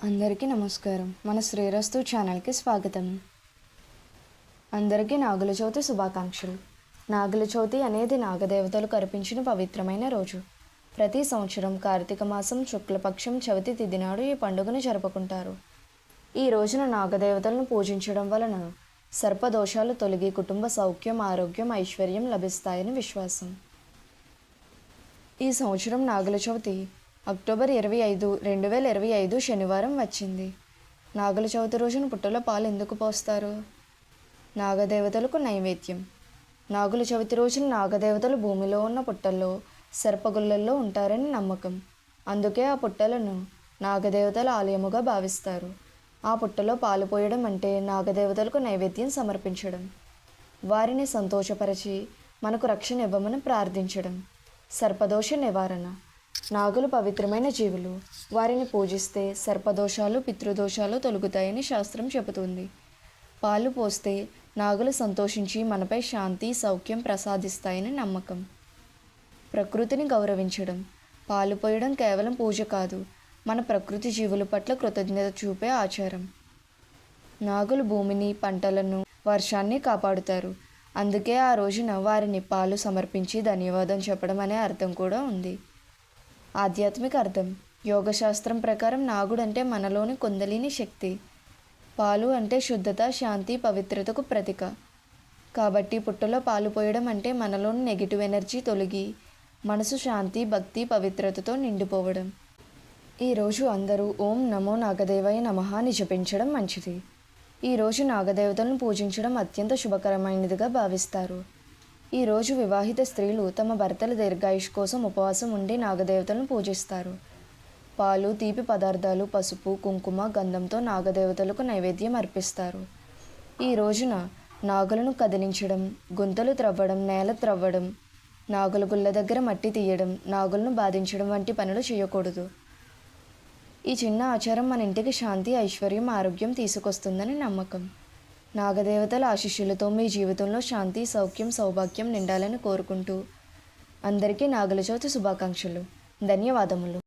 అందరికీ నమస్కారం. మన శ్రీరస్తు ఛానల్కి స్వాగతం. అందరికీ నాగుల చవితి శుభాకాంక్షలు. నాగుల చవితి అనేది నాగదేవతలకు అర్పించిన పవిత్రమైన రోజు. ప్రతి సంవత్సరం కార్తీక మాసం శుక్లపక్షం చవితి తిథి నాడు ఈ పండుగను జరుపుకుంటారు. ఈ రోజున నాగదేవతలను పూజించడం వలన సర్పదోషాలు తొలగి కుటుంబ సౌఖ్యం, ఆరోగ్యం, ఐశ్వర్యం లభిస్తాయని విశ్వాసం. ఈ సంవత్సరం నాగుల చవితి అక్టోబర్ 25, 2025 శనివారం వచ్చింది. నాగుల చవితి రోజున పుట్టలో పాలు ఎందుకు పోస్తారు? నాగదేవతలకు నైవేద్యం. నాగుల చవితి రోజున నాగదేవతలు భూమిలో ఉన్న పుట్టల్లో, సర్పగుళ్ళల్లో ఉంటారని నమ్మకం. అందుకే ఆ పుట్టలను నాగదేవతల ఆలయముగా భావిస్తారు. ఆ పుట్టలో పాలు పోయడం అంటే నాగదేవతలకు నైవేద్యం సమర్పించడం, వారిని సంతోషపరిచి మనకు రక్షణ ఇవ్వమని ప్రార్థించడం. సర్పదోష నివారణ. నాగులు పవిత్రమైన జీవులు. వారిని పూజిస్తే సర్పదోషాలు, పితృదోషాలు తొలగుతాయని శాస్త్రం చెబుతుంది. పాలు పోస్తే నాగులు సంతోషించి మనపై శాంతి, సౌఖ్యం ప్రసాదిస్తాయని నమ్మకం. ప్రకృతిని గౌరవించడం. పాలు పోయడం కేవలం పూజ కాదు, మన ప్రకృతి జీవుల పట్ల కృతజ్ఞత చూపే ఆచారం. నాగులు భూమిని, పంటలను, వర్షాన్ని కాపాడుతారు. అందుకే ఆ రోజున వారిని పాలు సమర్పించి ధన్యవాదం చెప్పడం అనే అర్థం కూడా ఉంది. ఆధ్యాత్మిక అర్థం. యోగశాస్త్రం ప్రకారం నాగుడు అంటే మనలోని కుండలిని శక్తి. పాలు అంటే శుద్ధత, శాంతి, పవిత్రతకు ప్రతీక. కాబట్టి పుట్టలో పాలు పోయడం అంటే మనలోని నెగిటివ్ ఎనర్జీ తొలగి మనసు శాంతి, భక్తి, పవిత్రతతో నిండిపోవడం. ఈరోజు అందరూ ఓం నమో నాగదేవాయ నమః అని జపించడం మంచిది. ఈరోజు నాగదేవతలను పూజించడం అత్యంత శుభకరమైనదిగా భావిస్తారు. ఈరోజు వివాహిత స్త్రీలు తమ భర్తల దీర్ఘాయుష్ కోసం ఉపవాసం ఉండి నాగదేవతలను పూజిస్తారు. పాలు, తీపి పదార్థాలు, పసుపు, కుంకుమ, గంధంతో నాగదేవతలకు నైవేద్యం అర్పిస్తారు. ఈ రోజున నాగులను కదిలించడం, గుంతలు త్రవ్వడం, నేల త్రవ్వడం, నాగుల గుళ్ళ దగ్గర మట్టి తీయడం, నాగులను బాధించడం వంటి పనులు చేయకూడదు. ఈ చిన్న ఆచారం మన ఇంటికి శాంతి, ఐశ్వర్యం, ఆరోగ్యం తీసుకొస్తుందని నమ్మకం. నాగదేవతల ఆశీస్సులతో మీ జీవితంలో శాంతి, సౌఖ్యం, సౌభాగ్యం నిండాలని కోరుకుంటూ అందరికీ నాగుల చవితి శుభాకాంక్షలు. ధన్యవాదములు.